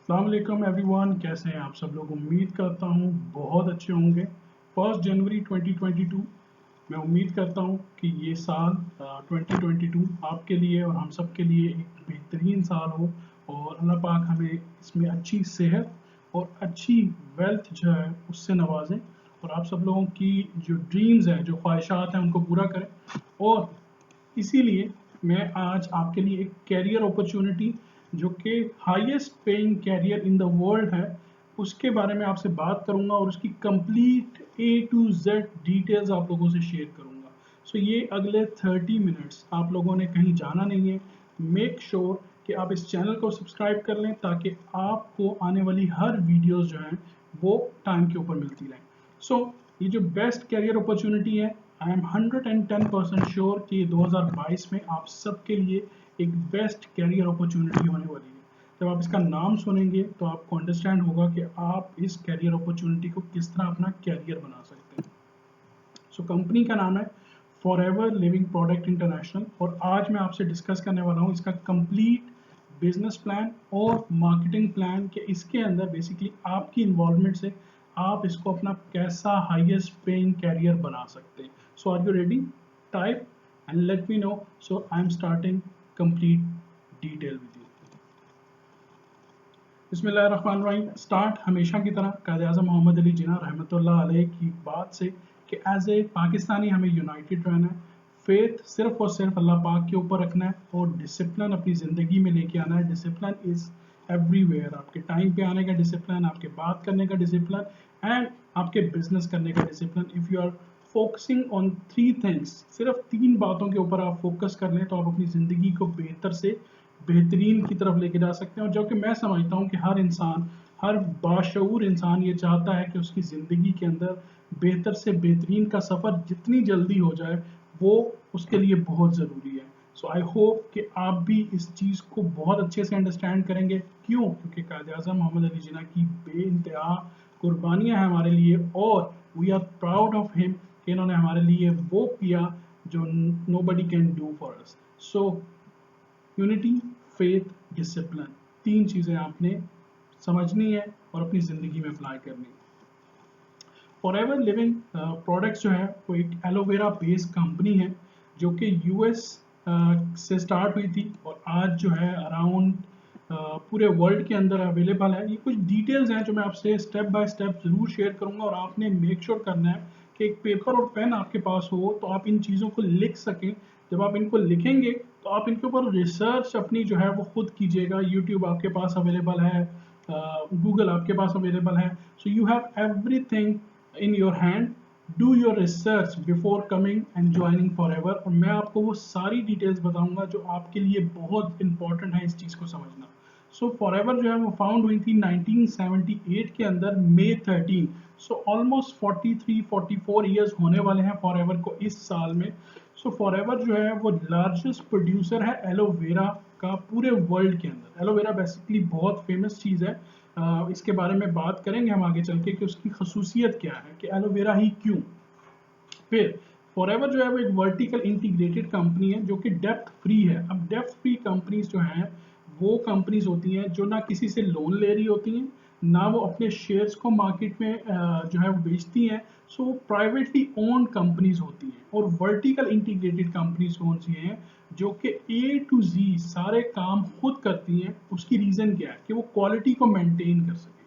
अस्सलाम वालेकुम एवरीवन, कैसे हैं आप सब लोग। उम्मीद करता हूँ बहुत अच्छे होंगे। 1 जनवरी 2022, मैं उम्मीद करता हूँ कि ये साल 2022 आपके लिए और हम सब के लिए एक बेहतरीन साल हो और अल्लाह पाक हमें इसमें अच्छी सेहत और अच्छी वेल्थ जो है उससे नवाजें और आप सब लोगों की जो ड्रीम्स हैं, जो ख्वाहिशात हैं, उनको पूरा करें। और इसीलिए मैं आज आपके लिए एक कैरियर अपॉर्चुनिटी जो कि highest paying career in the world है, उसके बारे में आपसे बात करूंगा और उसकी complete A to Z details आप लोगों से शेयर करूंगा। सो ये अगले 30 मिनट्स आप लोगों ने कहीं जाना नहीं है। मेक श्योर कि आप इस चैनल को सब्सक्राइब कर लें ताकि आपको आने वाली हर वीडियोस जो हैं वो टाइम के ऊपर मिलती रहें। सो ये जो बेस्ट कैरियर अपॉर्चुनिटी है, आई एम 110% श्योर कि 2022 में आप सबके लिए एक बेस्ट कैरियर अपॉर्चुनिटी होने वाली है। जब आप इसका नाम सुनेंगे तो आपको अंडरस्टैंड होगा कि आप इस कैरियर अपॉर्चुनिटी को किस तरह अपना कैरियर बना सकते हैं। सो कंपनी का नाम है फॉरएवर लिविंग प्रोडक्ट इंटरनेशनल और आज मैं आपसे डिस्कस करने वाला हूँ इसका कंप्लीट बिजनेस प्लान और मार्केटिंग प्लान कि इसके अंदर बेसिकली आपकी इन्वॉल्वमेंट से आप इसको अपना कैसा हाईएस्ट पेइंग कैरियर बना सकते हैं। So are you ready? Type and let me know. So I am starting complete detail with you. बिस्मिल्लाहिर्रहमानिर्रहीम। स्टार्ट हमेशा की तरह कायद-ए-आज़म मोहम्मद अली जिन्ना रहमतुल्लाह अलैह की बात से कि एज ए पाकिस्तानी हमें यूनाइटेड रहना है, फेथ सिर्फ और सिर्फ अल्लाह पाक के ऊपर रखना है और डिसिप्लिन अपनी ज़िंदगी में लेके आना है। Discipline is everywhere. आपके टाइम पे आने का डिसिप्लिन, आपके बात करने का डिसिप्लिन एंड आपके बिजनेस करने का discipline. If you are focusing on 3 things, सिर्फ 3 बातों के ऊपर आप फोकस कर लें तो आप अपनी ज़िंदगी को बेहतर से बेहतरीन की तरफ लेके जा सकते हैं। और जो कि मैं समझता हूँ कि हर इंसान, हर बाशऊर इंसान ये चाहता है कि उसकी ज़िंदगी के अंदर बेहतर से बेहतरीन का सफ़र जितनी जल्दी हो जाए वो उसके लिए बहुत ज़रूरी है। सो आई होप कि आप भी इस चीज़ को बहुत अच्छे से अंडरस्टैंड करेंगे। क्यों? क्योंकि कायद-ए-आज़म मोहम्मद अली जिन्ना की बेइंतहा कुर्बानियाँ हैं हमारे लिए और we are proud of him कि इन्होंने हमारे लिए वो किया जो nobody can do for us. So unity, faith, discipline, 3 चीज़ें आपने समझनी है और अपनी ज़िंदगी में अप्लाई करनी है। फॉरएवर लिविंग प्रोडक्ट्स जो है वो एक एलोवेरा बेस्ड कंपनी है जो कि यूएस से स्टार्ट हुई थी और आज जो है अराउंड पूरे वर्ल्ड के अंदर अवेलेबल है। ये कुछ डिटेल्स हैं जो मैं आपसे स्टेप बाय स्टेप ज़रूर शेयर करूंगा और आपने मेक श्योर करना है कि एक पेपर और पेन आपके पास हो तो आप इन चीज़ों को लिख सकें। जब आप इनको लिखेंगे तो आप इनके ऊपर रिसर्च अपनी जो है वो खुद कीजिएगा। यूट्यूब आपके पास अवेलेबल है, गूगल आपके पास अवेलेबल है। So you have everything in your hand. Do your research before coming and joining forever. और मैं आपको वो सारी डिटेल्स बताऊंगा जो आपके लिए बहुत इंपॉर्टेंट है इस चीज़ को समझना। सो फॉरएवर जो है वो फाउंड हुई थी 1978 के अंदर, May 13। सो ऑलमोस्ट 43-44 ईयर्स होने वाले हैं फॉरएवर को इस साल में। सो फॉरएवर जो है वो लार्जेस्ट प्रोड्यूसर है एलोवेरा का पूरे वर्ल्ड के अंदर। एलोवेरा बेसिकली बहुत फेमस चीज़ है। इसके बारे में बात करेंगे हम आगे चल के कि उसकी खसूसियत क्या है, कि एलोवेरा ही क्यों। फिर फॉरएवर जो है वो एक वर्टिकल इंटीग्रेटेड कंपनी है जो कि डेप्थ फ्री है। अब डेप्थ फ्री कंपनीज जो हैं वो कंपनीज होती हैं जो ना किसी से लोन ले रही होती हैं, ना वो अपने शेयर्स को मार्केट में जो है वो बेचती हैं। सो वो प्राइवेटली ओन्ड कंपनीज होती हैं। और वर्टिकल इंटीग्रेटेड कंपनीज कौन सी हैं? जो कि A to Z सारे काम खुद करती हैं। उसकी रीज़न क्या है? कि वो क्वालिटी को मेंटेन कर सके।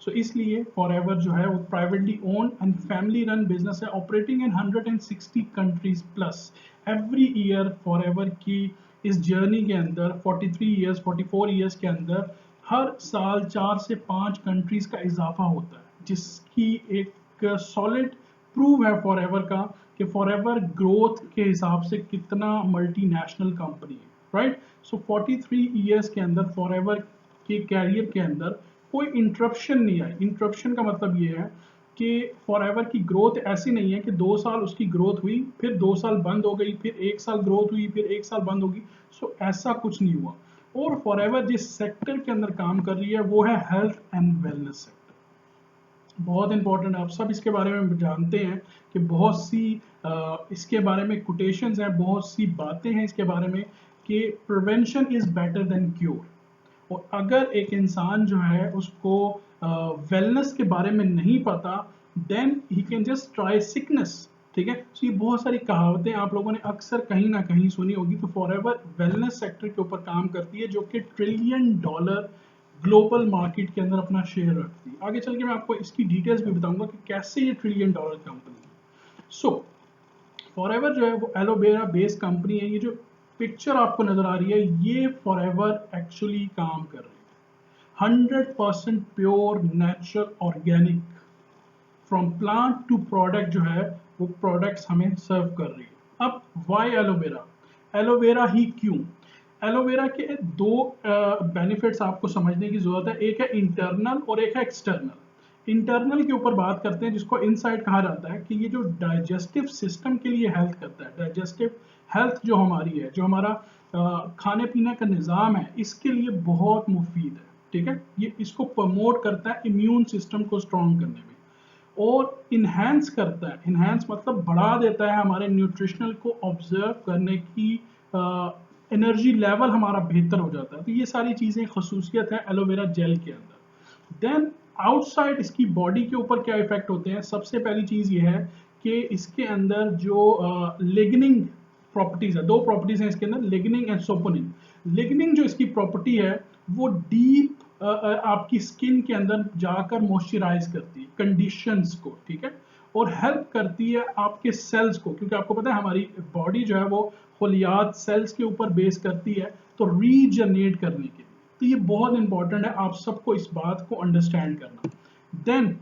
सो इसलिए फॉरएवर जो है वो privately owned and family run business है, operating in 160 countries plus. Every year Forever की इस जर्नी के अंदर 44 ईयर्स के अंदर हर साल 4 से 5 कंट्रीज का इजाफा होता है, जिसकी एक सॉलिड प्रूव है फॉरएवर का कि फॉरएवर ग्रोथ के हिसाब से कितना मल्टीनेशनल कंपनी है, राइट। सो 43 ईयर्स के अंदर फॉरएवर के कैरियर के अंदर कोई इंटरप्शन नहीं आई। इंटरप्शन का मतलब ये है कि फॉरएवर की ग्रोथ ऐसी नहीं है कि 2 साल उसकी ग्रोथ हुई, फिर 2 साल बंद हो गई, फिर 1 साल ग्रोथ हुई, फिर 1 साल बंद होगी। सो ऐसा कुछ नहीं हुआ। और फॉरएवर जिस सेक्टर के अंदर काम कर रही है वो है हेल्थ एंड वेलनेस सेक्टर। बहुत इंपॉर्टेंट, आप सब इसके बारे में जानते हैं कि बहुत सी इसके बारे में कोटेशंस हैं, बहुत सी बातें हैं इसके बारे में कि prevention is better than cure. और अगर एक इंसान जो है उसको वेलनेस के बारे में नहीं पता, then he can just try sickness. ठीक है, तो ये बहुत सारी कहावतें आप लोगों ने अक्सर कहीं ना कहीं सुनी होगी। तो फॉरएवर वेलनेस सेक्टर के ऊपर काम करती है, जो कि $1 ट्रिलियन ग्लोबल मार्केट के अंदर अपना शेयर रखती है। आगे चल के मैं आपको इसकी डिटेल्स भी बताऊंगा कि कैसे ये $1 ट्रिलियन कंपनी है। सो फॉरएवर जो है वो एलोवेरा बेस्ड कंपनी है। ये जो पिक्चर आपको नजर आ रही है, ये फॉरएवर एक्चुअली काम कर रही है 100% pure natural organic from plant to product जो है वो प्रोडक्ट्स हमें सर्व कर रही है। अब वाई एलोवेरा, एलोवेरा ही क्यों? एलोवेरा के दो बेनिफिट्स आपको समझने की जरूरत है, एक है इंटरनल और एक है एक्सटर्नल। इंटरनल के ऊपर बात करते हैं, जिसको इनसाइड कहा जाता है, कि ये जो डाइजेस्टिव सिस्टम के लिए हेल्प करता है, डाइजेस्टिव हेल्थ जो हमारी है, जो हमारा खाने पीने का निज़ाम है, इसके लिए बहुत मुफीद है। ठीक है, ये इसको प्रमोट करता है इम्यून सिस्टम को स्ट्रॉन्ग करने में, और इन्हेंस करता है, इन्हेंस मतलब बढ़ा देता है हमारे न्यूट्रिशनल को ऑब्जर्व करने की एनर्जी लेवल हमारा बेहतर हो जाता है। तो ये सारी चीज़ें खसूसियत है एलोवेरा जेल के अंदर। देन आउटसाइड इसकी बॉडी के ऊपर क्या इफेक्ट होते हैं? सबसे पहली चीज़ ये है कि इसके अंदर जो लिग्निंग प्रॉपर्टीज है, दो प्रॉपर्टीज हैं इसके अंदर, लिग्निंग एंड सोपोनिन। लिग्निंग जो इसकी प्रॉपर्टी है वो डीप आपकी स्किन के अंदर जाकर मॉइस्चराइज करती है कंडीशंस को। ठीक है, और हेल्प करती है आपके सेल्स को, क्योंकि आपको पता है हमारी बॉडी जो है वो खलियात सेल्स के ऊपर बेस करती है, तो रीजनरेट करने के लिए। तो ये बहुत इंपॉर्टेंट है आप सबको इस बात को अंडरस्टैंड करना। देन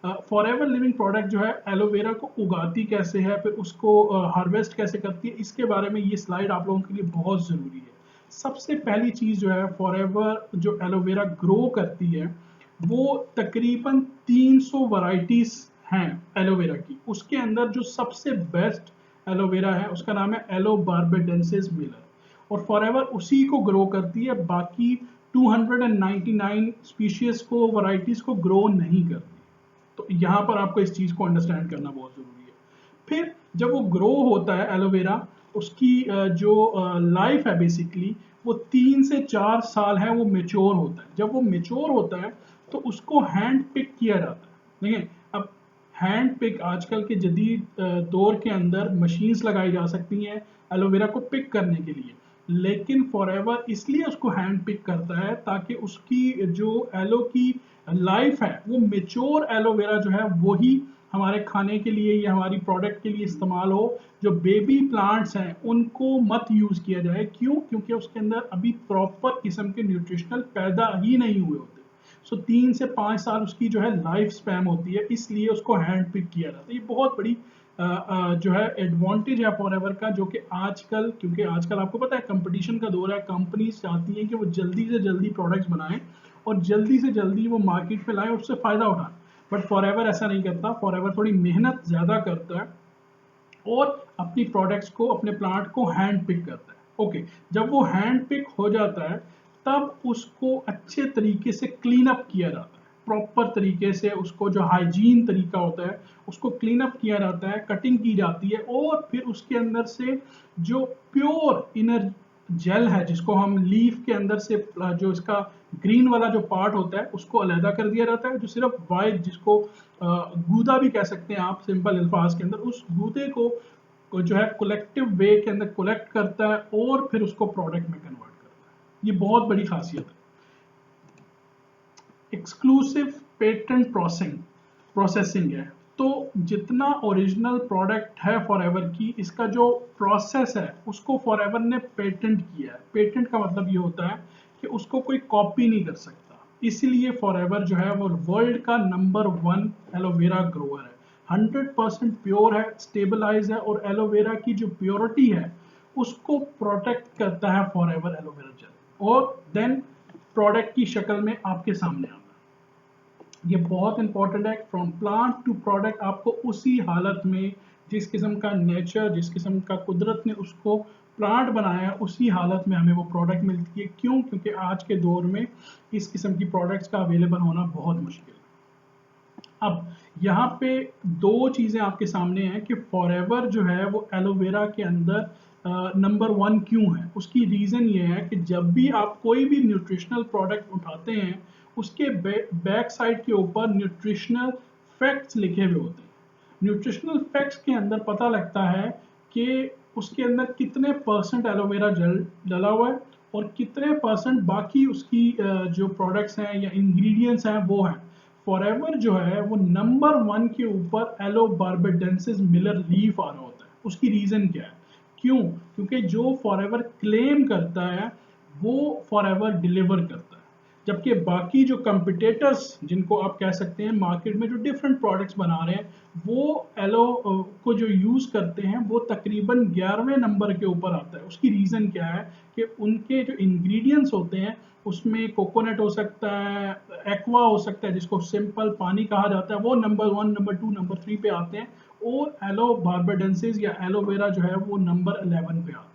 फॉरएवर लिविंग प्रोडक्ट जो है एलोवेरा को उगाती कैसे है, फिर उसको हार्वेस्ट कैसे करती है, इसके बारे में ये स्लाइड आप लोगों के लिए बहुत ज़रूरी है। सबसे पहली चीज़ जो है, फॉरएवर जो एलोवेरा ग्रो करती है वो तकरीबन 300 वैरायटीज हैं एलोवेरा की। उसके अंदर जो सबसे बेस्ट एलोवेरा है उसका नाम है एलो बार्बाडेंसिस मिलर, और फॉरएवर उसी को ग्रो करती है, बाकी 299 स्पीशीज को, वैरायटीज को ग्रो नहीं करती। तो यहाँ पर आपको इस चीज़ को अंडरस्टैंड करना बहुत ज़रूरी है। फिर जब वो ग्रो होता है एलोवेरा, उसकी जो लाइफ है बेसिकली वो 3 से 4 साल है, वो मेच्योर होता है। जब वो मेच्योर होता है तो उसको हैंड पिक किया जाता है। देखिए, अब हैंड पिक आजकल के जदीद दौर के अंदर मशीन्स लगाई जा सकती हैं एलोवेरा को पिक करने के लिए, लेकिन फॉरएवर इसलिए उसको हैंड पिक करता है ताकि उसकी जो एलो की लाइफ है वो मेच्योर एलोवेरा जो है वही हमारे खाने के लिए या हमारी प्रोडक्ट के लिए इस्तेमाल हो। जो बेबी प्लांट्स हैं उनको मत यूज़ किया जाए। क्यों? क्योंकि उसके अंदर अभी प्रॉपर किस्म के न्यूट्रिशनल पैदा ही नहीं हुए होते। सो 3 से 5 साल उसकी जो है लाइफ स्पैन होती है, इसलिए उसको हैंड पिक किया जाता है। ये बहुत बड़ी जो है एडवांटेज है फॉरएवर का, जो कि आजकल, क्योंकि आजकल आपको पता है कंपटीशन का दौर है, कंपनीज चाहती हैं कि वो जल्दी से जल्दी प्रोडक्ट्स बनाएं और जल्दी से जल्दी वो मार्केट पे लाएं और उससे फ़ायदा उठाएं। बट फॉरएवर ऐसा नहीं करता, फॉरएवर थोड़ी मेहनत ज़्यादा करता है और अपनी प्रोडक्ट्स को, अपने प्लांट को हैंड पिक करता है। ओके, जब वो हैंड पिक हो जाता है तब उसको अच्छे तरीके से क्लीन अप किया जाता है, प्रॉपर तरीके से उसको, जो हाइजीन तरीका होता है उसको क्लीन अप किया जाता है, कटिंग की जाती है, और फिर उसके अंदर से जो प्योर इनर जेल है, जिसको हम लीफ के अंदर से जो इसका ग्रीन वाला जो पार्ट होता है उसको अलहदा कर दिया जाता है, जो सिर्फ वाइट, जिसको गूदा भी कह सकते हैं आप सिंपल अल्फाज के अंदर, उस गूदे को जो है कलेक्टिव वे के अंदर कलेक्ट करता है और फिर उसको प्रोडक्ट में कन्वर्ट करता है। ये बहुत बड़ी खासियत है। एक्सक्लूसिव पेटेंट प्रोसेसिंग है, तो जितना ओरिजिनल प्रोडक्ट है फॉरएवर की, इसका जो प्रोसेस है उसको फॉरएवर ने पेटेंट किया है। पेटेंट का मतलब ये होता है कि उसको कोई कॉपी नहीं कर सकता, इसलिए फॉरएवर जो है वो वर्ल्ड का नंबर 1 एलोवेरा ग्रोअर है। 100% प्योर है, स्टेबलाइज है, और एलोवेरा की जो प्योरिटी है उसको प्रोटेक्ट करता है फॉरएवर एलोवेरा जेल, और देन प्रोडक्ट की शक्ल में आपके सामने आता है। ये बहुत इंपॉर्टेंट है, फ्रॉम प्लांट टू प्रोडक्ट आपको उसी हालत में, जिस किस्म का नेचर, जिस किस्म का कुदरत ने उसको प्लांट बनाया, उसी हालत में हमें वो प्रोडक्ट मिलती है। क्यों? क्योंकि आज के दौर में इस किस्म की प्रोडक्ट्स का अवेलेबल होना बहुत मुश्किल है। अब यहाँ पे दो चीज़ें आपके सामने हैं कि फॉरएवर जो है वो एलोवेरा के अंदर नंबर 1 क्यों है? उसकी रीज़न ये है कि जब भी आप कोई भी न्यूट्रिशनल प्रोडक्ट उठाते हैं, उसके बैक साइड के ऊपर न्यूट्रिशनल फैक्ट्स लिखे हुए होते हैं। न्यूट्रिशनल फैक्ट्स के अंदर पता लगता है कि उसके अंदर कितने परसेंट एलोवेरा जेल डला हुआ है और कितने परसेंट बाकी उसकी जो प्रोडक्ट्स हैं या इंग्रेडिएंट्स हैं वो हैं। फॉरएवर जो है वो नंबर 1 के ऊपर एलो बार्बाडेंसिस मिलर लीफ आ रहा होता है। उसकी रीज़न क्या है? क्यों? क्योंकि जो फॉरएवर क्लेम करता है वो फॉरएवर डिलीवर करता है, जबकि बाकी जो कंपिटिटर्स जिनको आप कह सकते हैं मार्केट में जो डिफरेंट प्रोडक्ट्स बना रहे हैं वो एलो को जो यूज़ करते हैं वो तकरीबन 11वें नंबर के ऊपर आता है। उसकी रीज़न क्या है कि उनके जो इंग्रेडिएंट्स होते हैं उसमें कोकोनट हो सकता है, एक्वा हो सकता है जिसको सिंपल पानी कहा जाता है, वो नंबर 1, नंबर 2, नंबर 3 पे आते हैं और एलो बार्बाडेंसिस या एलोवेरा जो है वो नंबर 11 पे आता है।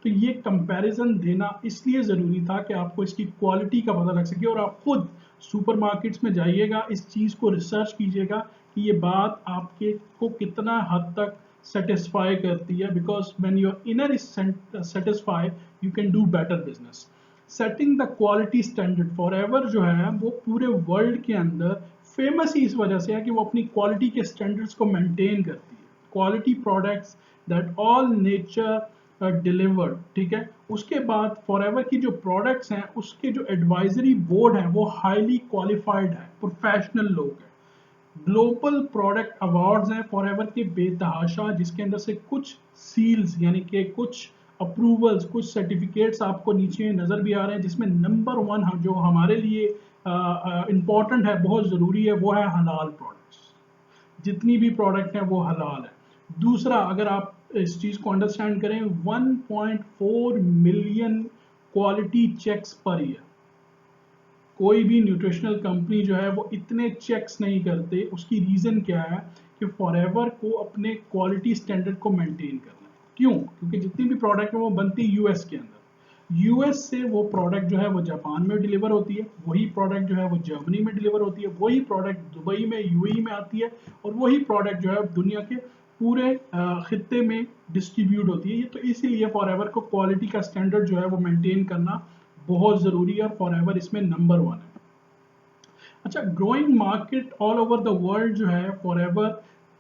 तो ये कंपैरिजन देना इसलिए ज़रूरी था कि आपको इसकी क्वालिटी का पता लग सके और आप खुद सुपरमार्केट्स में जाइएगा, इस चीज़ को रिसर्च कीजिएगा कि ये बात आपके को कितना हद तक सेटिस्फाई करती है, because when your inner is satisfy you can do better business. Setting the quality standard forever जो है वो पूरे वर्ल्ड के अंदर फेमस ही इस वजह से है कि वो अपनी क्वालिटी के स्टैंडर्ड्स को मेंटेन करती है। Quality products that all nature delivered, ठीक है। उसके बाद फॉरएवर की जो प्रोडक्ट्स हैं उसके जो एडवाइजरी बोर्ड है वो हाईली क्वालिफाइड है, प्रोफेशनल लोग हैं। ग्लोबल प्रोडक्ट अवार्ड्स हैं फॉरएवर के बेतहाशा, जिसके अंदर से कुछ सील्स यानी कि कुछ अप्रूवल्स, कुछ सर्टिफिकेट्स आपको नीचे नज़र भी आ रहे हैं, जिसमें नंबर 1 जो हमारे लिए इम्पॉर्टेंट है, बहुत ज़रूरी है, वो है हलाल प्रोडक्ट्स। जितनी भी प्रोडक्ट हैं वो हलाल है। दूसरा, अगर आप इस चीज़ को अंडरस्टैंड करें, 1.4 million quality checks per year. कोई भी न्यूट्रिशनल कंपनी जो है वो इतने चेक्स नहीं करते। उसकी रीज़न क्या है कि फॉरएवर को अपने क्वालिटी स्टैंडर्ड को मेंटेन करना है। क्यों? क्योंकि जितनी भी प्रोडक्ट है वो बनती है यूएस के अंदर। यूएस से वो प्रोडक्ट जो है वो जापान में डिलीवर होती है, वही प्रोडक्ट जो है वो जर्मनी में डिलीवर होती है, वही प्रोडक्ट दुबई में यूएई में आती है और वही प्रोडक्ट जो है दुनिया के पूरे खित्ते में डिस्ट्रीब्यूट होती है। ये तो इसीलिए फॉरएवर को क्वालिटी का स्टैंडर्ड जो है वो मेंटेन करना बहुत ज़रूरी है और फॉरएवर इसमें नंबर 1 है। अच्छा, growing market all over the world जो है फॉरएवर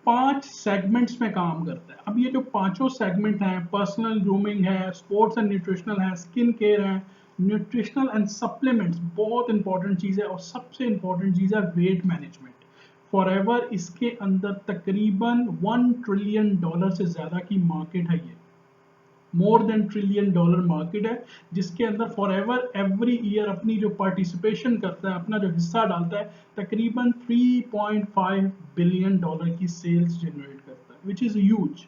5 सेगमेंट्स में काम करता है। अब ये जो पांचों सेगमेंट हैं, पर्सनल ग्रूमिंग है, स्पोर्ट्स एंड न्यूट्रिशनल है, स्किन केयर है, न्यूट्रिशनल एंड सप्लीमेंट्स, बहुत इंपॉर्टेंट चीज़ है और सबसे इंपॉर्टेंट चीज़ है वेट मैनेजमेंट। फॉरएवर इसके अंदर तकरीबन $1 ट्रिलियन से ज़्यादा की मार्केट है। ये more than trillion dollar market है, जिसके अंदर फॉरएवर एवरी ईयर अपनी जो पार्टिसिपेशन करता है, अपना जो हिस्सा डालता है, तकरीबन $3.5 बिलियन की सेल्स जनरेट करता है, विच इज़ ह्यूज।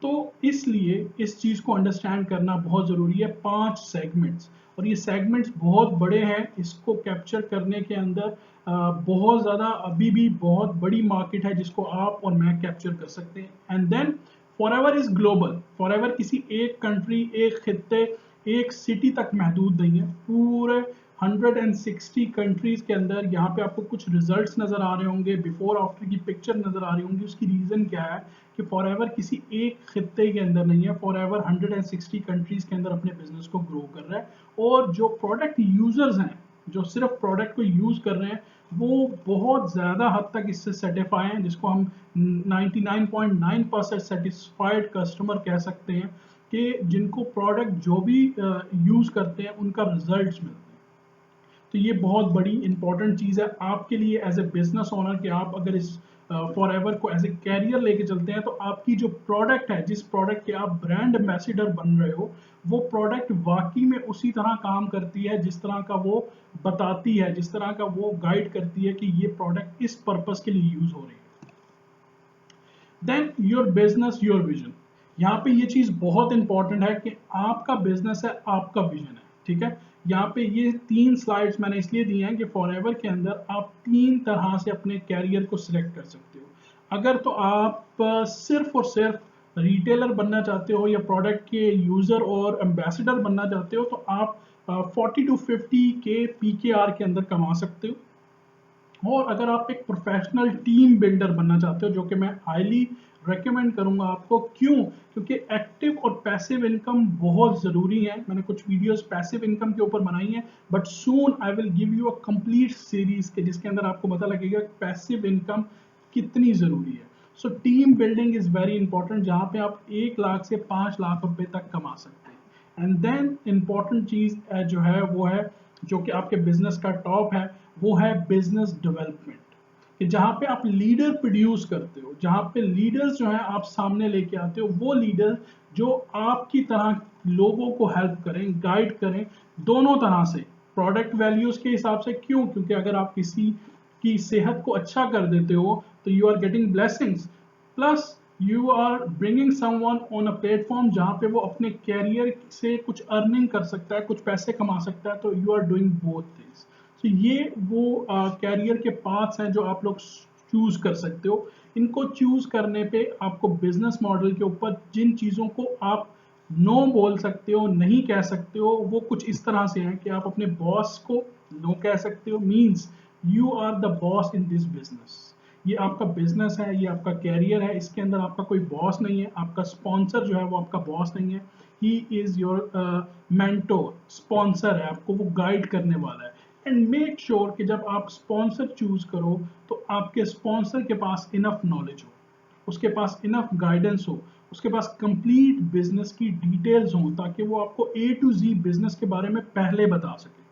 तो इसलिए इस चीज़ को अंडरस्टैंड करना बहुत ज़रूरी है। 5 सेगमेंट्स, और ये सेगमेंट्स बहुत बड़े हैं, इसको कैप्चर करने के अंदर बहुत ज़्यादा अभी भी बहुत बड़ी मार्केट है जिसको आप और मैं कैप्चर कर सकते हैं। And then Forever is global. Forever किसी एक कंट्री, एक खित्ते, एक सिटी तक महदूद नहीं है। पूरे 160 कंट्रीज के अंदर यहाँ पे आपको कुछ रिजल्ट्स नजर आ रहे होंगे, बिफोर आफ्टर की पिक्चर नजर आ रही होंगी। उसकी रीजन क्या है कि फॉरएवर किसी एक खित्ते के अंदर नहीं है, फॉरएवर 160 कंट्रीज के अंदर अपने बिजनेस को ग्रो कर रहा है। और जो प्रोडक्ट यूजर्स हैं, जो सिर्फ प्रोडक्ट को यूज कर रहे हैं, वो बहुत ज़्यादा हद तक इससे सेटिस्फाई हैं, जिसको हम 99.9% सेटिस्फाइड कस्टमर कह सकते हैं, कि जिनको प्रोडक्ट जो भी यूज़ करते हैं उनका रिजल्ट्स मिलते हैं। तो ये बहुत बड़ी इंपॉर्टेंट चीज़ है आपके लिए एज ए बिजनेस ओनर, कि आप अगर इस फॉरएवर को एज ए कैरियर लेके चलते हैं तो आपकी जो प्रोडक्ट है, जिस प्रोडक्ट के आप ब्रांड एम्बेसडर बन रहे हो, वो प्रोडक्ट वाकई में उसी तरह काम करती है जिस तरह का वो बताती है, जिस तरह का वो गाइड करती है कि ये प्रोडक्ट इस पर्पस के लिए यूज हो रही है। Then your business, your vision. यहाँ पे ये चीज बहुत इंपॉर्टेंट है कि आपका बिजनेस है, आपका विजन है, ठीक है। यहाँ पे ये 3 स्लाइड्स मैंने इसलिए दी हैं कि फॉरएवर के अंदर आप 3 तरह से अपने कैरियर को सिलेक्ट कर सकते हो। अगर तो आप सिर्फ और सिर्फ रिटेलर बनना चाहते हो या प्रोडक्ट के यूजर और एम्बेसडर बनना चाहते हो, तो आप 40 to 50 के PKR के अंदर कमा सकते हो। और अगर आप एक प्रोफेशनल टीम बिल्डर बनना चाहते हो, जो कि मैं हाईली रेकमेंड करूंगा आपको। क्यों? क्योंकि एक्टिव और पैसिव इनकम बहुत ज़रूरी है। मैंने कुछ वीडियोस पैसिव इनकम के ऊपर बनाई हैं, but soon I will give you a complete series के जिसके अंदर आपको पता लगेगा पैसिव इनकम कितनी ज़रूरी है। So team building is very important, जहाँ पे आप 1 लाख से 5 लाख रुपए तक कमा सकते हैं। एंड देन इंपॉर्टेंट चीज़ जो है वो है, जो कि आपके बिजनेस का टॉप है, वो है बिजनेस डेवलपमेंट, कि जहाँ पे आप लीडर प्रोड्यूस करते हो, जहाँ पे लीडर्स जो है आप सामने लेके आते हो, वो लीडर जो आपकी तरह लोगों को हेल्प करें, गाइड करें, दोनों तरह से, प्रोडक्ट वैल्यूज के हिसाब से। क्यों? क्योंकि अगर आप किसी की सेहत को अच्छा कर देते हो तो you are getting blessings, plus you are bringing someone on a platform जहाँ पे वो अपने कैरियर से कुछ अर्निंग कर सकता है, कुछ पैसे कमा सकता है। तो you are doing both things. तो ये वो कैरियर के पाथ्स हैं जो आप लोग चूज कर सकते हो। इनको चूज करने पे आपको बिजनेस मॉडल के ऊपर जिन चीज़ों को आप नो बोल सकते हो, नहीं कह सकते हो, वो कुछ इस तरह से हैं कि आप अपने बॉस को नो कह सकते हो, means you are the boss in this business. ये आपका बिजनेस है, ये आपका कैरियर है, इसके अंदर आपका कोई बॉस नहीं है। आपका स्पॉन्सर जो है वो आपका बॉस नहीं है, he is your mentor, sponsor है, आपको वो गाइड करने वाला है। एंड मेक श्योर कि जब आप स्पॉन्सर चूज करो तो आपके स्पॉन्सर के पास इनफ नॉलेज हो, उसके पास इनफ गाइडेंस हो, उसके पास कंप्लीट बिजनेस की डिटेल्स हो, ताकि वो आपको ए टू जी बिजनेस के बारे में पहले बता सके।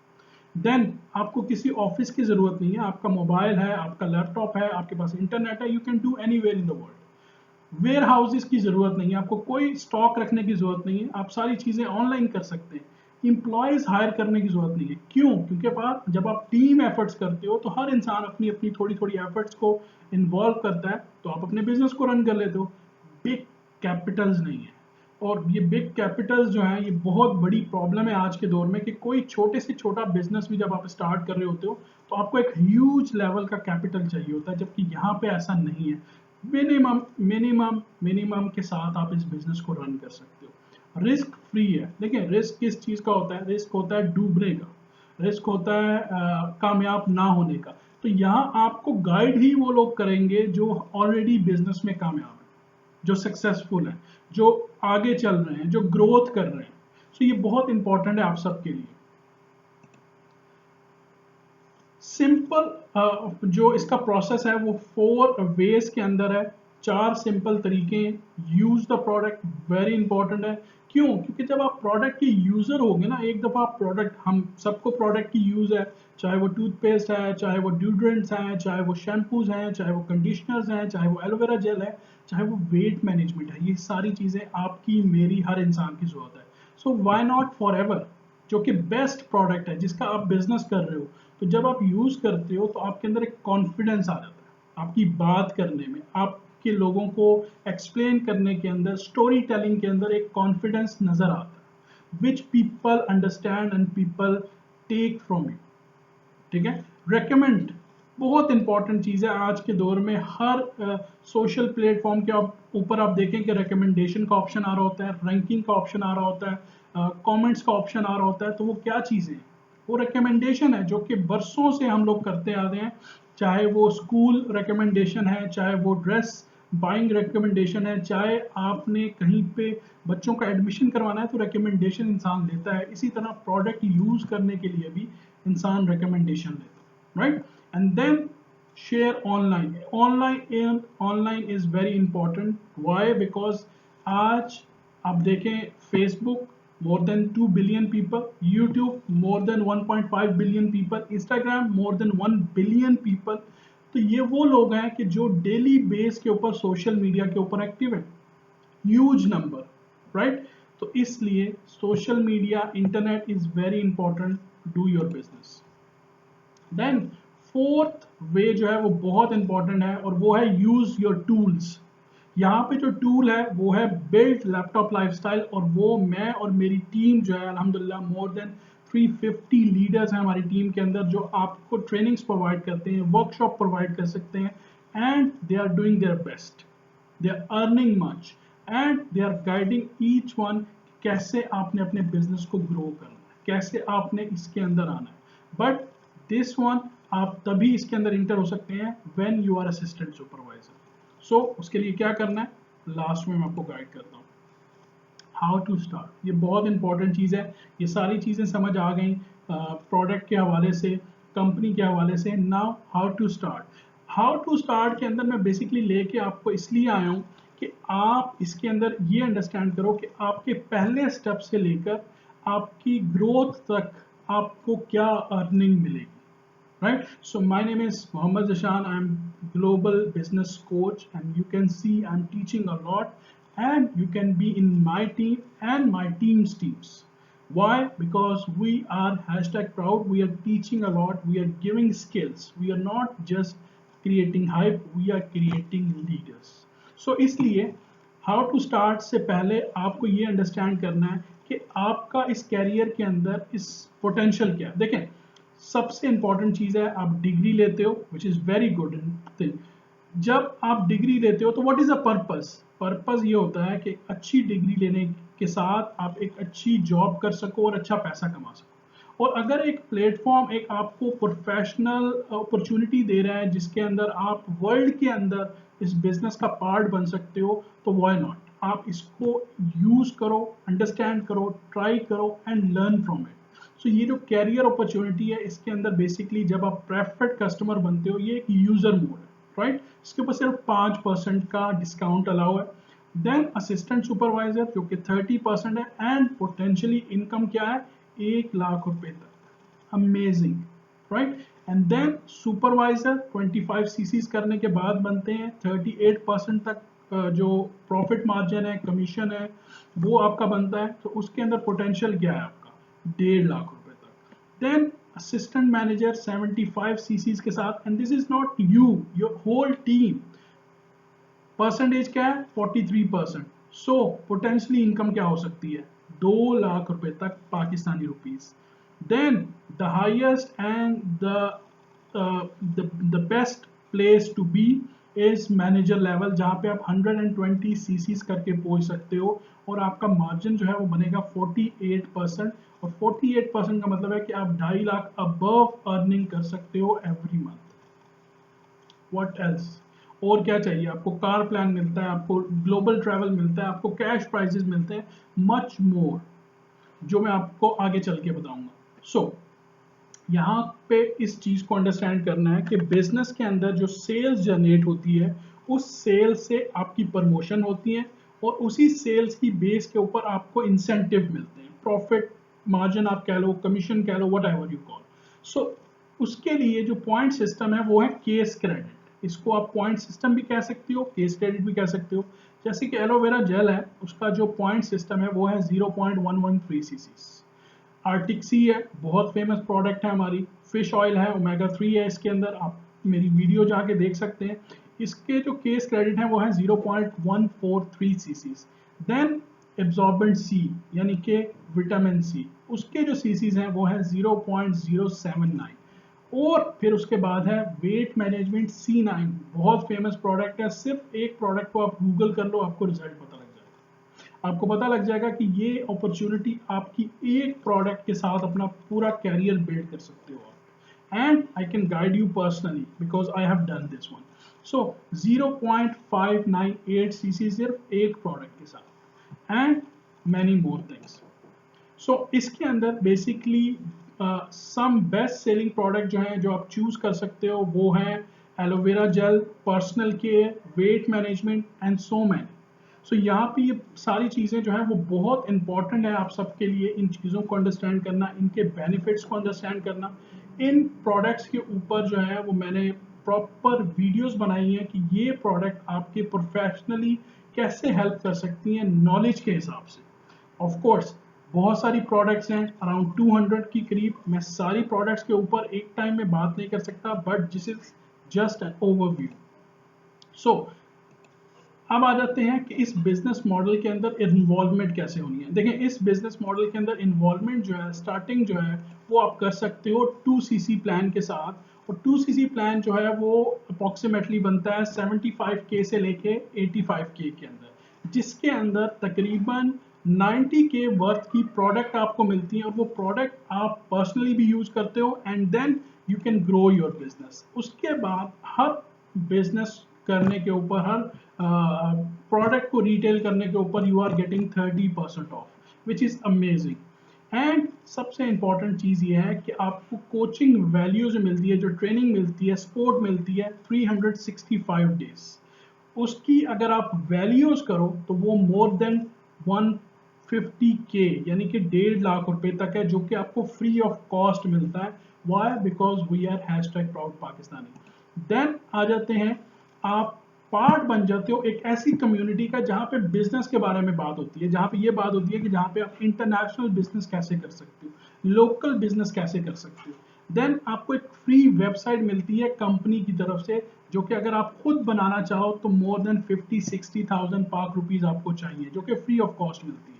देन आपको किसी ऑफिस की जरूरत नहीं है, आपका मोबाइल है, आपका लैपटॉप है, आपके पास इंटरनेट है, you can do anywhere in the world. Warehouses की जरूरत नहीं है, आपको कोई स्टॉक रखने की जरूरत नहीं है, आप सारी चीजें ऑनलाइन कर सकते हैं। इंप्लॉयज हायर करने की जरूरत नहीं है। क्यों? क्योंकि जब आप टीम एफर्ट्स करते हो तो हर इंसान अपनी अपनी थोड़ी थोड़ी एफर्ट्स को इन्वॉल्व करता है, तो आप अपने बिजनेस को रन कर लेते हो। बिग कैपिटल्स नहीं है, और ये बिग कैपिटल्स जो है ये बहुत बड़ी प्रॉब्लम है आज के दौर में, कि कोई छोटे से छोटा बिजनेस भी जब आप स्टार्ट कर रहे होते हो तो आपको एक ह्यूज लेवल का कैपिटल चाहिए होता है, जबकि यहाँ पे ऐसा नहीं है। मिनिमम मिनिमम मिनिमम के साथ आप इस बिजनेस को रन कर सकते हो। रिस्क फ्री है। देखिए रिस्क किस चीज का होता है? रिस्क होता है डूबने का, रिस्क होता है कामयाब ना होने का। तो यहाँ आपको गाइड ही वो लोग करेंगे जो ऑलरेडी बिजनेस में कामयाब है, जो सक्सेसफुल है, जो आगे चल रहे हैं, जो ग्रोथ कर रहे हैं। तो ये बहुत इंपॉर्टेंट है आप सबके लिए। सिंपल जो इसका प्रोसेस है वो 4 वेज के अंदर है, 4 सिंपल तरीके। Use the product very important है। क्यों? क्योंकि जब आप प्रोडक्ट के यूजर होगे ना, एक दफा प्रोडक्ट, हम सबको प्रोडक्ट की यूज है, चाहे वो टूथपेस्ट है, चाहे वो ड्यूड्रेंट्स हैं, चाहे वो शैम्पूज हैं, चाहे वो कंडीशनर्स हैं, चाहे वो एलोवेरा जेल है, चाहे वो वेट मैनेजमेंट है, ये सारी चीजें आपकी, मेरी, हर इंसान की जरूरत है। So why not for ever, जो कि बेस्ट प्रोडक्ट है जिसका आप बिजनेस कर रहे हो, तो जब आप यूज करते हो तो आपके अंदर एक कॉन्फिडेंस आ जाता है, आपकी बात करने में, आपके लोगों को एक्सप्लेन करने के अंदर, स्टोरी टेलिंग के अंदर एक कॉन्फिडेंस नजर आता है, which people understand and people take from you. ठीक है? रेकमेंड बहुत इंपॉर्टेंट चीज है आज के दौर में। हर सोशल प्लेटफॉर्म के ऊपर आप देखें कि रिकमेंडेशन का ऑप्शन आ रहा होता है, रैंकिंग का ऑप्शन आ रहा होता है, कमेंट्स का ऑप्शन आ रहा होता है। तो वो क्या चीजें हैं? वो रिकमेंडेशन है जो कि बरसों से हम लोग करते आ रहे हैं, चाहे वो स्कूल रिकमेंडेशन है, चाहे वो ड्रेस बाइंग रिकमेंडेशन है, चाहे आपने कहीं पे बच्चों का एडमिशन करवाना है तो रिकमेंडेशन इंसान लेता है। इसी तरह प्रोडक्ट यूज करने के लिए भी इंसान रिकमेंडेशन लेता है, right? And then share online. Online is very important. Why? Because आज आप देखें, Facebook more than 2 billion people, YouTube more than 1.5 billion people, Instagram more than 1 billion people। तो ये वो लोग हैं कि जो डेली बेस के ऊपर सोशल मीडिया के ऊपर एक्टिव है, ह्यूज नंबर, राइट? तो इसलिए social media, internet is very important to do your business. Then fourth way जो है वो बहुत इंपॉर्टेंट है, और वो है यूज योर टूल्स। यहाँ पे जो टूल है वो है बिल्ड लैपटॉप लाइफस्टाइल, और वो मैं और मेरी टीम जो है अल्हम्दुलिल्लाह मोर देन 350 लीडर्स हैं हमारी टीम के अंदर, जो आपको ट्रेनिंग्स प्रोवाइड करते हैं, वर्कशॉप प्रोवाइड कर सकते हैं, and they are doing their best, they are earning much, and they are guiding each one कैसे आपने अपने बिजनेस को ग्रो करना है, कैसे आपने इसके अंदर आना है। बट दिस वन आप तभी इसके अंदर इंटर हो सकते हैं when you are assistant supervisor. So उसके लिए क्या करना है? लास्ट में मैं आपको गाइड करता हूँ। हाउ टू स्टार्ट, ये बहुत इंपॉर्टेंट चीज़ है। ये सारी चीज़ें समझ आ गई प्रोडक्ट के हवाले से, कंपनी के हवाले से। Now how to start, how to start के अंदर मैं बेसिकली लेके आपको इसलिए आया हूँ कि आप इसके अंदर ये अंडरस्टैंड करो कि आपके पहले स्टेप से लेकर आपकी ग्रोथ तक आपको क्या अर्निंग मिलेगी। Right, so my name is Mohammad Zashan. I'm global business coach, and you can see I'm teaching a lot, and you can be in my team and my team's teams. Why? Because we are hashtag proud. We are teaching a lot. We are giving skills. We are not just creating hype. We are creating leaders. So इसलिए how to start से पहले आपको ये understand करना है कि आपका इस कैरियर के अंदर इस पोटेंशियल क्या है। देखें, सबसे इंपॉर्टेंट चीज है, आप डिग्री लेते हो, which is very good thing. जब आप डिग्री लेते हो तो what is a purpose? Purpose ये होता है कि अच्छी डिग्री लेने के साथ आप एक अच्छी जॉब कर सको और अच्छा पैसा कमा सको। और अगर एक प्लेटफॉर्म एक आपको प्रोफेशनल अपॉर्चुनिटी दे रहा है जिसके अंदर आप वर्ल्ड के अंदर इस बिजनेस का पार्ट बन सकते हो, तो व्हाई नॉट? आप इसको यूज करो, अंडरस्टैंड करो, ट्राई करो एंड लर्न फ्रॉम इट। सो ये जो कैरियर अपॉर्चुनिटी है, इसके अंदर बेसिकली जब आप प्रेफर्ड कस्टमर बनते हो, ये एक यूजर मोड है, राइट? इसके ऊपर सिर्फ 5% का डिस्काउंट अलाउ है। देन असिस्टेंट सुपरवाइजर जो कि 30% है, एंड पोटेंशियली इनकम क्या है, 1 लाख रुपए तक। Amazing, right? And then supervisor 25 CCs करने के बाद बनते हैं 38% तक जो प्रॉफिट मार्जिन है, कमीशन है, वो आपका बनता है। तो उसके अंदर पोटेंशियल क्या है आपका, 1.5 लाख रुपए तक। देन असिस्टेंट मैनेजर 75 सीसीज के साथ, and this is not you, your whole team. Percentage क्या है, 43%। सो पोटेंशियली इनकम क्या हो सकती है, 2 लाख रुपए तक Pakistani rupees. Then the highest and the best place to be is manager level, जहां पे आप 120 सीसीज करके पहुंच सकते हो और आपका मार्जिन जो है वो बनेगा 48%। और 48% का मतलब है कि आप 2.5 लाख अबव अर्निंग कर सकते हो एवरी मंथ। What else? और क्या चाहिए आपको? कार प्लान मिलता है, आपको ग्लोबल ट्रैवल मिलता है, आपको कैश प्राइजेस मिलते हैं, मच मोर, जो मैं आपको आगे चल के बताऊंगा। सो यहाँ पे इस चीज को अंडरस्टैंड करना है कि बिजनेस के अंदर जो सेल्स जनरेट होती है, उस सेल्स से आपकी प्रमोशन होती है और उसी सेल्स की बेस के ऊपर आपको इंसेंटिव मिलते हैं, प्रॉफिट मार्जिन आप कह लो, कमीशन कह लो, वट एवर यू कॉल। सो उसके लिए जो पॉइंट सिस्टम है वो है केस क्रेडिट। इसको आप पॉइंट सिस्टम भी कह सकते हो, केस क्रेडिट भी कह सकते हो। जैसे कि एलोवेरा जेल है, उसका जो पॉइंट सिस्टम है वो है 0.113 सीसी। आर्टिक सी है, बहुत फेमस प्रोडक्ट है हमारी। फिश ऑयल है, ओमेगा 3 है इसके अंदर, आप मेरी वीडियो जाके देख सकते हैं। इसके जो केस क्रेडिट है वो है 0.143 सीसीज। देन एब्जॉर्बेंट सी यानी कि विटामिन सी, उसके जो सीसीज हैं वो है 0.079। और फिर उसके बाद है वेट मैनेजमेंट C9, बहुत फेमस प्रोडक्ट है। सिर्फ एक प्रोडक्ट को आप गूगल कर लो, आपको रिजल्ट पता लग जाएगा। आपको पता लग जाएगा कि ये अपॉर्चुनिटी आपकी एक प्रोडक्ट के साथ अपना पूरा कैरियर बिल्ड कर सकते हो आप। And I can guide you personally because I have done this one. So 0.598 CC सिर्फ एक प्रोडक्ट के साथ, and many more things. So इसके अंदर basically some best selling product जो हैं, जो आप चूज कर सकते हो, वो है aloe vera gel, personal care, weight management and so many. So यहाँ पे ये सारी चीज़ें जो हैं वो बहुत इंपॉर्टेंट है आप सबके लिए। इन चीज़ों को अंडरस्टैंड करना, इनके बेनिफिट्स को अंडरस्टैंड करना। इन प्रोडक्ट्स के ऊपर जो है वो मैंने प्रॉपर वीडियोस बनाई हैं कि ये प्रोडक्ट आपके प्रोफेशनली कैसे हेल्प कर सकती हैं नॉलेज के हिसाब से। ऑफ कोर्स बहुत सारी प्रोडक्ट्स हैं, अराउंड 200 की करीब। मैं सारी प्रोडक्ट्स के ऊपर एक टाइम में बात नहीं कर सकता, but this is just an overview. So अब आ जाते हैं कि इस बिजनेस मॉडल के अंदर इन्वॉल्वमेंट कैसे होनी है। देखें, इस बिजनेस मॉडल के अंदर इन्वॉल्वमेंट जो है, स्टार्टिंग जो है वो आप कर सकते हो 2cc प्लान के साथ। और 2cc प्लान जो है वो अप्रॉक्सीमेटली बनता है 75K से लेके 85K के अंदर, जिसके अंदर तकरीबन 90K वर्थ की प्रोडक्ट आपको मिलती है और वो प्रोडक्ट आप पर्सनली भी यूज करते हो, and then you can grow your business. उसके बाद हर बिजनेस करने के ऊपर, हर प्रोडक्ट को रिटेल करने के ऊपर you are getting 30% off, which is amazing. And सबसे इंपॉर्टेंट चीज़ ये है कि आपको कोचिंग वैल्यू जो मिलती है, जो ट्रेनिंग मिलती है, सपोर्ट मिलती है 365 डेज, उसकी अगर आप वैल्यूज करो तो वो मोर देन 150K यानी कि 1.5 लाख रुपए तक है, जो कि आपको फ्री ऑफ कॉस्ट मिलता है। Why? Because we are hashtag proud Pakistani. Then आ जाते हैं, आप पार्ट बन जाते हो एक ऐसी कम्युनिटी का जहाँ पे बिजनेस के बारे में बात होती है, जहाँ पे ये बात होती है कि जहाँ पे आप इंटरनेशनल बिजनेस कैसे कर सकते हो, लोकल बिजनेस कैसे कर सकते हो। देन आपको एक फ्री वेबसाइट मिलती है कंपनी की तरफ से, जो कि अगर आप खुद बनाना चाहो तो मोर देन 50-60,000 पाक रुपीज आपको चाहिए, जो कि फ्री ऑफ कॉस्ट मिलती है।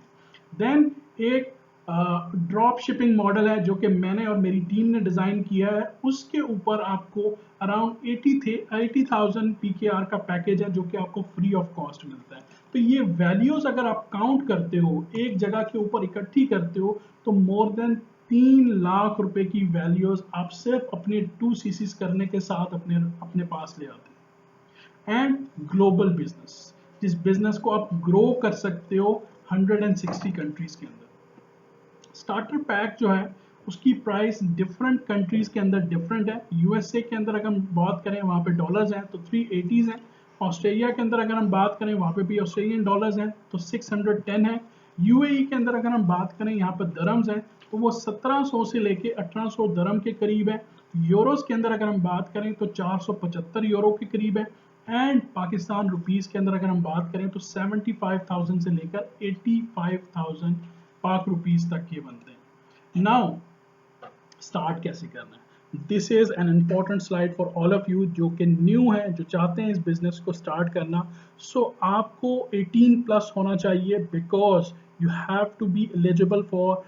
देन एक ड्रॉप शिपिंग मॉडल है जो कि मैंने और मेरी टीम ने डिजाइन किया है, उसके ऊपर आपको अराउंड 80,000 PKR का पैकेज है, जो कि आपको फ्री ऑफ कॉस्ट मिलता है। तो ये वैल्यूज अगर आप काउंट करते हो, एक जगह के ऊपर इकट्ठी करते हो, तो मोर देन 3 लाख रुपए की वैल्यूज आप सिर्फ अपने 2 CCs करने के साथ अपने अपने पास ले आते हैं। एंड ग्लोबल बिजनेस, जिस बिजनेस को आप ग्रो कर सकते हो 160 कंट्रीज के अंदर। स्टार्टर पैक जो है उसकी प्राइस डिफरेंट कंट्रीज के अंदर डिफरेंट है। यूएसए के अंदर अगर हम बात करें वहाँ पे डॉलर्स हैं तो 380 हैं। ऑस्ट्रेलिया के अंदर अगर हम बात करें वहाँ पे भी ऑस्ट्रेलियन डॉलर्स हैं तो 610 है। यूएई के अंदर अगर हम बात करें यहाँ पर दरम्स हैं तो वो 1700 से लेके 1800 दरम के करीब है। यूरोस के अंदर अगर हम बात करें तो 475 यूरो के करीब है। एंड पाकिस्तान रुपीस के अंदर अगर हम बात करें तो 75,000 से लेकर 85,000 पाक रुपीस तक ये बनते हैं। नाउ स्टार्ट कैसे करना है, this is an important slide for all of you जो कि न्यू है, जो चाहते हैं इस बिजनेस को स्टार्ट करना। आपको 18 प्लस होना चाहिए, because you have to be eligible for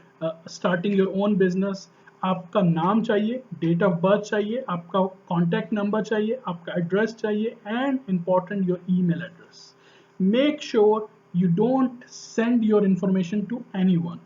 starting your own business. आपका नाम चाहिए, डेट ऑफ बर्थ चाहिए, आपका कॉन्टैक्ट नंबर चाहिए, आपका एड्रेस चाहिए, and important your email address. Make sure you don't send your information to anyone,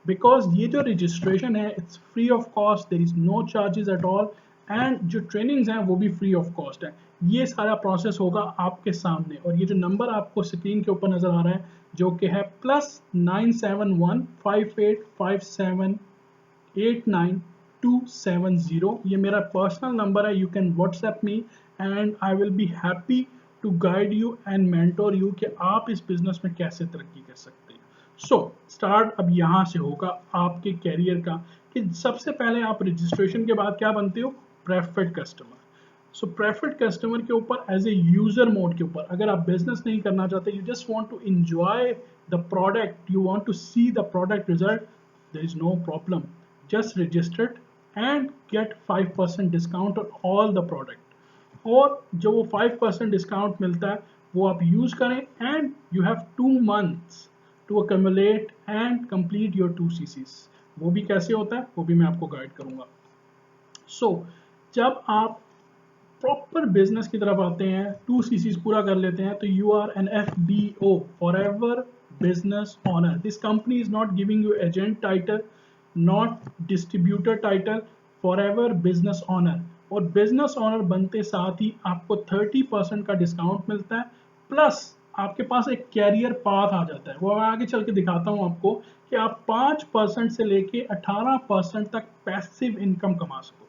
because ये जो रजिस्ट्रेशन है it's free of cost, there is no charges at all, and जो trainings हैं वो भी फ्री ऑफ कॉस्ट है। ये सारा प्रोसेस होगा आपके सामने, और ये जो नंबर आपको स्क्रीन के ऊपर नजर आ रहा है जो कि है +971585789,270, ये मेरा पर्सनल नंबर है। You can WhatsApp me and I will be happy to guide you and mentor you कि आप इस बिजनेस में कैसे तरक्की कर सकते हैं। स्टार्ट अब यहाँ से होगा आपके कैरियर का, कि सबसे पहले आप रजिस्ट्रेशन के बाद क्या बनते हो, प्रेफर्ड कस्टमर। प्रेफर्ड कस्टमर के ऊपर एज ए यूजर मोड के ऊपर, अगर आप बिजनेस नहीं करना चाहते, you just want to enjoy the product, you want to see the product result, there is no problem, just registered and get 5% discount on all the product. और जो वो 5% डिस्काउंट मिलता है वो आप यूज करें, and you have 2 months to accumulate and complete your 2 CCs। वो भी कैसे होता है वो भी मैं आपको गाइड करूंगा। जब आप प्रॉपर बिजनेस की तरफ आते हैं, 2 CCs पूरा कर लेते हैं, तो you are an FBO, Forever business owner. This company is not giving you agent title, not distributor title, Forever business owner. और बिजनेस ओनर बनते साथ ही आपको 30% का डिस्काउंट मिलता है, प्लस आपके पास एक कैरियर पाथ आ जाता है। वो मैं आगे चल के दिखाता हूं आपको कि आप 5% से लेके 18% तक पैसिव इनकम कमा सको।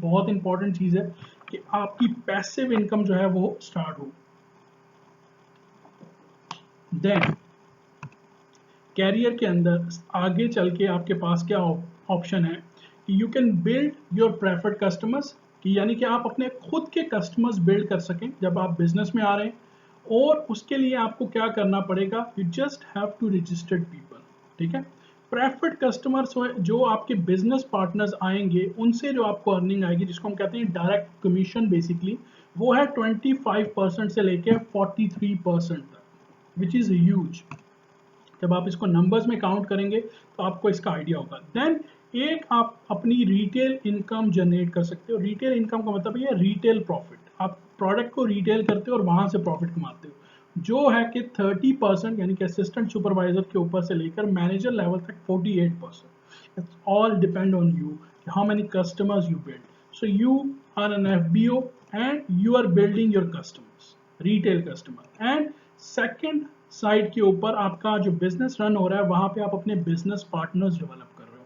बहुत इंपॉर्टेंट चीज है कि आपकी पैसिव इनकम जो है वो स्टार्ट हो। देन कैरियर के अंदर आगे चल के आपके पास क्या ऑप्शन है कि you can build your preferred customers, कि यानी कि आप अपने खुद के कस्टमर्स बिल्ड कर सकें जब आप बिजनेस में आ रहे हैं। और उसके लिए आपको क्या करना पड़ेगा, you just have to registered people, ठीक है। प्रेफर्ड कस्टमर्स जो आपके बिजनेस पार्टनर्स आएंगे, उनसे जो आपको अर्निंग आएगी, जिसको हम कहते हैं डायरेक्ट कमीशन बेसिकली, वो है 25% से लेके 43% तक, विच इज ह्यूज। जब आप इसको नंबर्स में काउंट करेंगे तो आपको इसका आइडिया होगा। देन एक आप अपनी रिटेल इनकम जनरेट कर सकते हो। रिटेल इनकम का मतलब ये रिटेल प्रॉफिट, आप प्रोडक्ट को रिटेल करते हो और वहां से प्रॉफिट कमाते हो, जो है कि 30% यानी कि असिस्टेंट सुपरवाइजर के ऊपर से लेकर मैनेजर लेवल तक 48%। It's all depend on you, how many customers you build. So you are an FBO and you are building your customers, retail customer. And second side के ऊपर आपका जो बिजनेस रन हो रहा है वहां पे आप अपने बिजनेस पार्टनर्स डेवलप कर रहे हो,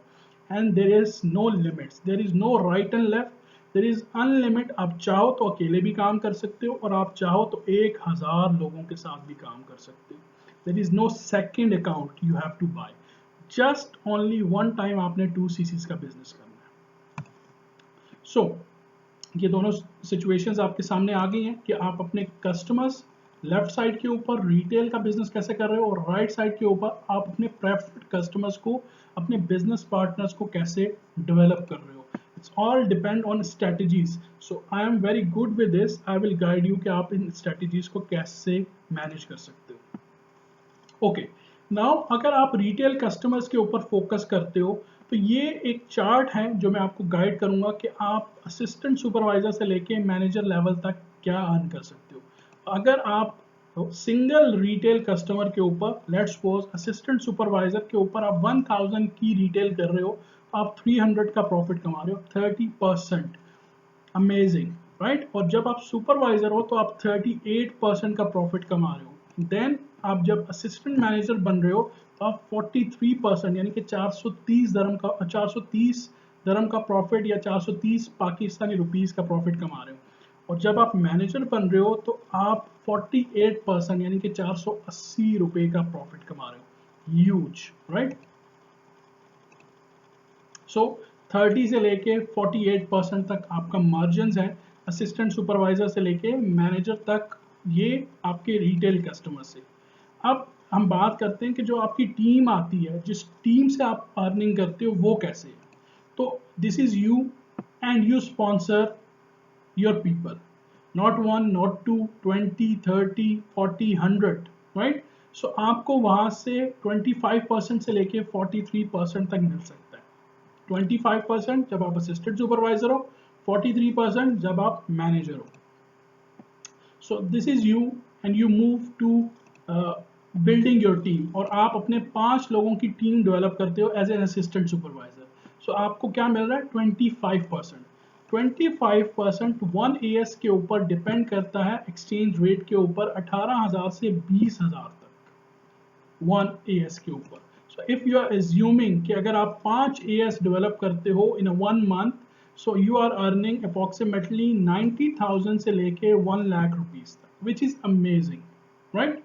and there is no limits, there is no right and left, there is unlimit. आप चाहो तो अकेले भी काम कर सकते हो और आप चाहो तो 1000 लोगों के साथ भी काम कर सकते हो। There is no second account you have to buy, just only one time आपने 2 CCs का बिजनेस करना है। सो ये दोनों सिचुएशंस आपके सामने आ गई हैं कि आप अपने कस्टमर्स लेफ्ट साइड के ऊपर रिटेल का बिजनेस कैसे कर रहे हो और राइट साइड के ऊपर आप अपने प्रेफर्ड कस्टमर्स को, अपने बिजनेस पार्टनर्स को कैसे डेवलप कर रहे हो। It's all depend on strategies. So I am very good with this, I will guide you कि आप इन स्ट्रेटजीज को कैसे मैनेज कर सकते हो। ओके, नाउ अगर आप रिटेल कस्टमर्स के ऊपर फोकस करते हो तो ये एक चार्ट है जो मैं आपको गाइड करूंगा कि आप असिस्टेंट सुपरवाइजर से लेके मैनेजर लेवल तक क्या अर्न कर सकते हो। अगर आप सिंगल रिटेल कस्टमर के ऊपर, लेट्स सपोज असिस्टेंट सुपरवाइजर के ऊपर आप 1000 की रिटेल कर रहे हो, आप 300 का प्रॉफिट कमा रहे हो, 30%, अमेजिंग, राइट। और जब आप सुपरवाइजर हो तो आप 38% का प्रॉफिट कमा रहे हो। देन आप जब असिस्टेंट मैनेजर बन रहे हो तो आप 43% यानी कि 430 दरम का प्रॉफिट या 430 पाकिस्तानी रुपीस का प्रॉफिट कमा रहे हो। और जब आप मैनेजर बन रहे हो तो आप 48% यानी कि 480 रुपए का प्रॉफिट कमा रहे हो। Huge, right. सो 30 से लेके 48% तक आपका मार्जिन है असिस्टेंट सुपरवाइजर से लेके मैनेजर तक, ये आपके रिटेल कस्टमर से। अब हम बात करते हैं कि जो आपकी टीम आती है, जिस टीम से आप अर्निंग करते हो वो कैसे है। तो this is you and you sponsor your people, not 1 not 2, 20 30 40 100, right. So आपको वहां से 25% से लेके 43% तक मिल सकता है। 25% जब आप असिस्टेंट सुपरवाइजर हो, 43% जब आप मैनेजर हो। So this is you and you move to building your team, और आप अपने 5 लोगों की टीम डेवलप करते हो एज एन असिस्टेंट सुपरवाइजर। सो आपको क्या मिल रहा है? 25%। 25% 1 AS के ऊपर डिपेंड करता है एक्सचेंज रेट के ऊपर, 18,000 से 20,000 तक 1 AS के ऊपर। So if you are assuming कि अगर आप 5 AS डेवलप करते हो in 1 month, so you are earning approximately 90,000 से लेके 1 लाख रुपीज तक, विच इज अमेजिंग, राइट।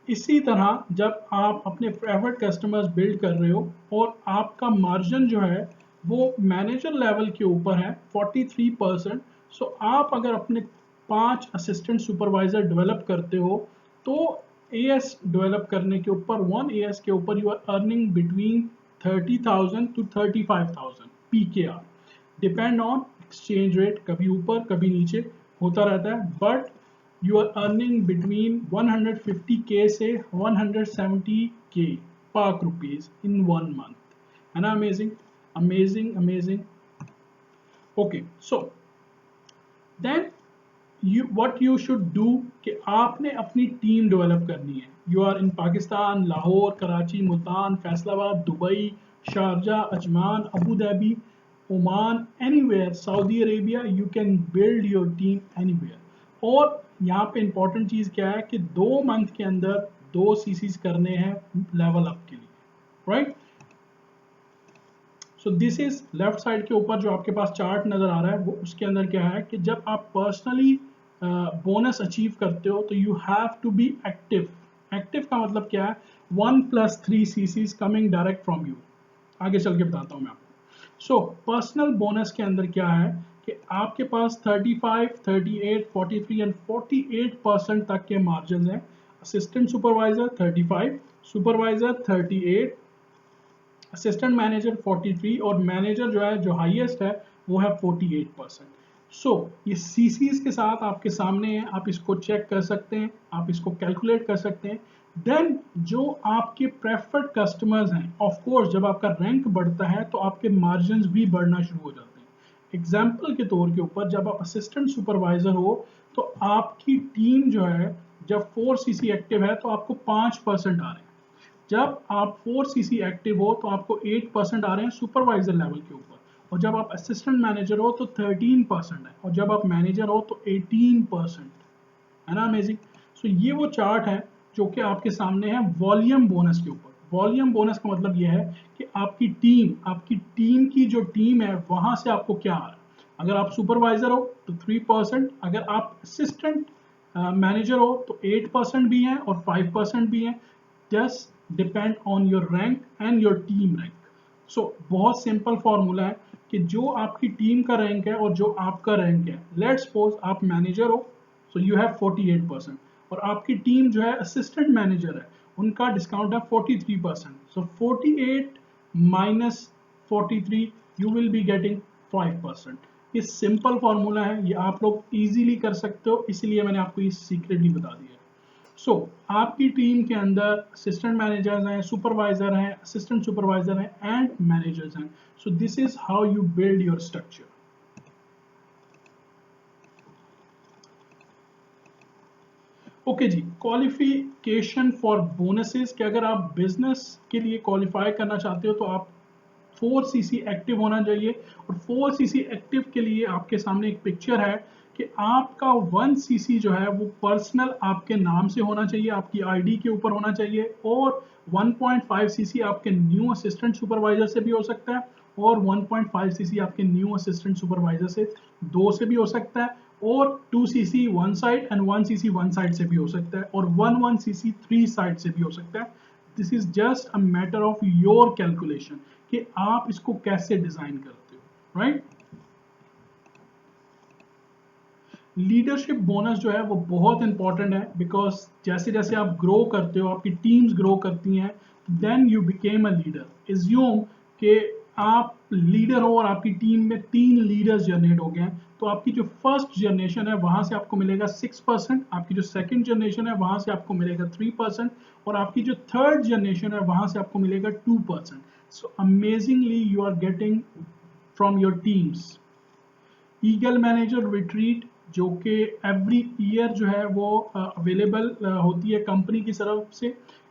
इसी तरह जब आप अपने प्रेफर्ड कस्टमर्स बिल्ड कर रहे हो और आपका मार्जिन जो है वो मैनेजर लेवल के ऊपर है 43%, सो आप अगर अपने 5 असिस्टेंट सुपरवाइजर डेवलप करते हो तो AS डेवलप करने के ऊपर 1 AS के ऊपर you are earning between 30,000 to 35,000 PKR, depend on exchange rate, कभी ऊपर कभी नीचे होता रहता है, but you are earning between 150K से 170K पाक रुपीज in 1 month, है ना। Amazing amazing amazing. Okay, so then what you should do कि आपने अपनी टीम डेवलप करनी है। You are in Pakistan, Lahore, Karachi, Multan, Faisalabad, Dubai, Sharjah, Ajman, Abu Dhabi, Oman, anywhere, Saudi Arabia, you can build your team anywhere. और यहाँ पे इंपॉर्टेंट चीज क्या है कि 2 मंथ के अंदर 2 CCs करने हैं लेवल अप के लिए, right. So this is left side के ऊपर जो आपके पास चार्ट नजर आ रहा है वो उसके अंदर क्या है कि जब आप पर्सनली बोनस अचीव करते हो तो you have to be active. Active का मतलब क्या है? 1+3 CCs coming direct from you. आगे चल के बताता हूँ मैं आपको। सो पर्सनल बोनस के अंदर क्या है कि आपके पास 35, 38, 43 एंड 48% तक के मार्जिन है। Assistant supervisor 35, supervisor 38, assistant manager 43 और मैनेजर जो है जो हाईएस्ट है वो है 48%। सो ये CCs के साथ आपके सामने है, आप इसको चेक कर सकते हैं, आप इसको कैलकुलेट कर सकते हैं। देन जो आपके प्रेफर्ड कस्टमर्स हैं, ऑफ कोर्स जब आपका रैंक बढ़ता है तो आपके मार्जिन भी बढ़ना शुरू हो जाते हैं। एग्जाम्पल के तौर के ऊपर जब आप असिस्टेंट सुपरवाइजर हो तो आपकी टीम जो है जब 4 CC एक्टिव है तो आपको 5% आ रहे हैं। जब आप 4 CC एक्टिव हो तो आपको 8% आ रहे हैं सुपरवाइजर लेवल के ऊपर, और जब आप असिस्टेंट मैनेजर हो तो 13% है, और जब आप मैनेजर हो तो 18%, है ना। अमेजिंग। सो ये वो चार्ट है जो कि आपके सामने है वॉल्यूम बोनस के ऊपर। वॉल्यूम बोनस का मतलब यह है कि आपकी टीम की जो टीम है वहां से आपको क्या आ रहा है। अगर आप सुपरवाइजर हो तो 3%, अगर आप असिस्टेंट मैनेजर हो तो 8% भी है और 5% भी है। Just depend on your rank and your team rank. So बहुत सिंपल फॉर्मूला है कि जो आपकी टीम का रैंक है और जो आपका रैंक है, लेट्स सपोज आप मैनेजर हो, सो यू हैव 48%, और आपकी टीम जो है असिस्टेंट मैनेजर है, उनका डिस्काउंट है 43%। सो 48 minus 43, you will be getting 5%। ये सिंपल फॉर्मूला है, ये आप लोग इजीली कर सकते हो, इसलिए मैंने आपको ये सीक्रेट भी बता दिया है। सो आपकी टीम के अंदर असिस्टेंट मैनेजर्स हैं, सुपरवाइजर हैं, असिस्टेंट सुपरवाइजर हैं एंड मैनेजर्स हैं। So this is how you build your structure. Okay जी, क्वालिफिकेशन फॉर बोनसेस कि अगर आप बिजनेस के लिए क्वालिफाई करना चाहते हो तो आप 4cc एक्टिव होना चाहिए। और 4cc एक्टिव के लिए आपके सामने एक पिक्चर है कि आपका 1cc जो है वो पर्सनल आपके नाम से होना चाहिए, आपकी आईडी के ऊपर होना चाहिए। और 1.5cc आपके न्यू असिस्टेंट सुपरवाइजर से भी हो सकता है, और 1.5cc आपके न्यू असिस्टेंट सुपरवाइजर से 2 से भी हो सकता है, और 2cc one side and 1cc one side से भी हो सकता है, और 1cc 3 साइड से भी हो सकता है। This is just a matter of your calculation कि आप इसको कैसे डिजाइन करते हो, राइट। लीडरशिप बोनस जो है वो बहुत इंपॉर्टेंट है, बिकॉज जैसे जैसे आप ग्रो करते हो, आपकी टीम्स ग्रो करती हैं, then you became a leader. Assume कि आप लीडर हो और आपकी टीम में 3 लीडर्स जनरेट हो गए हैं, तो आपकी जो फर्स्ट जनरेशन है वहां से आपको मिलेगा 6%, आपकी जो सेकंड जनरेशन है वहां से आपको मिलेगा 3%, और आपकी जो थर्ड जनरेशन है वहां से आपको मिलेगा 2%। So amazingly you are getting from your teams. Eagle manager retreat जो कि एवरी ईयर जो है वो अवेलेबल होती है कंपनी की तरफ से,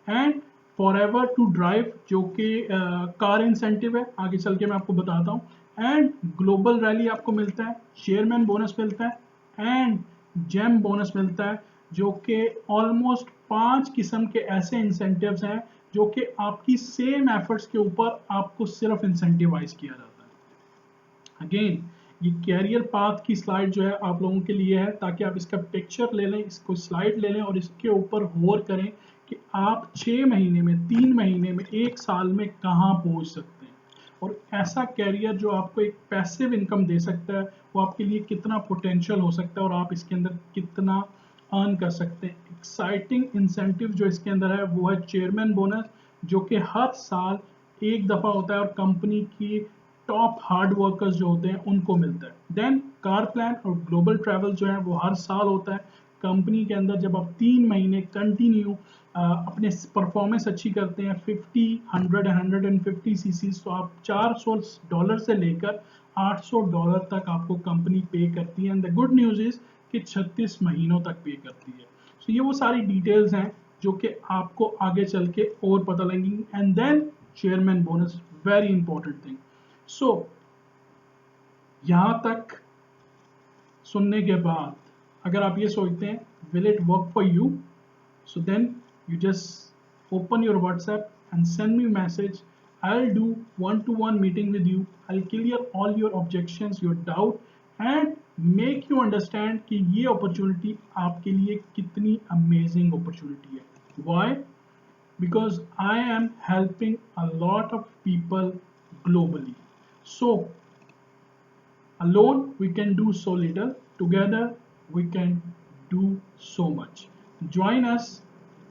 and Forever to drive जो कि कार इंसेंटिव है, आगे चल के मैं आपको बताता हूँ। एंड ग्लोबल रैली आपको मिलता है, चेयरमैन बोनस मिलता है एंड जेम बोनस मिलता है, जो कि ऑलमोस्ट 5 किस्म के ऐसे इंसेंटिव्स हैं जो कि आपकी सेम एफर्ट्स के ऊपर आपको सिर्फ इंसेंटिवाइज किया जाता है। अगेन ये कैरियर पाथ की स्लाइड जो है आप लोगों के लिए है, ताकि आप इसका पिक्चर ले लें, इसको स्लाइड ले लें और इसके ऊपर गौर करें कि आप 6 महीने में, 3 महीने में, 1 साल में कहाँ पहुंच सकते हैं। और ऐसा कैरियर जो आपको एक पैसिव इनकम दे सकता है, वो आपके लिए कितना पोटेंशियल हो सकता है और आप इसके अंदर कितना अर्न कर सकते हैं। एक्साइटिंग इंसेंटिव जो इसके अंदर है वो है चेयरमैन बोनस, जो कि हर साल एक दफा होता है और कंपनी की टॉप हार्ड वर्कर्स जो होते हैं उनको मिलता है। देन कार प्लान और ग्लोबल ट्रैवल जो है वो हर साल होता है कंपनी के अंदर। जब आप 3 महीने कंटिन्यू अपने परफॉर्मेंस अच्छी करते हैं, 50, 100 एंड 150cc, तो आप $400 से लेकर $800 तक आपको कंपनी पे करती है। And the good news is कि 36 महीनों तक पे करती है। तो ये वो सारी डिटेल्स हैं जो कि आपको आगे चल के और पता लगेंगी। And then chairman bonus, very important thing. So यहां तक सुनने के बाद अगर आप ये सोचते हैं will it work for you, so then you just open your WhatsApp and send me a message. I'll do one-to-one meeting with you. I'll clear all your objections, your doubt and make you understand कि ये opportunity आपके लिए कितनी amazing opportunity है। Why? Because I am helping a lot of people globally. So alone we can do so little, together we can do so much. Join us.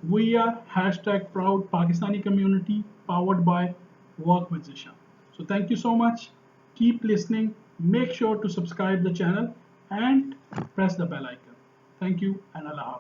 We are hashtag proud Pakistani community powered by Work with Zishan. So thank you so much. Keep listening. Make sure to subscribe the channel and press the bell icon. Thank you and Allah Hafiz.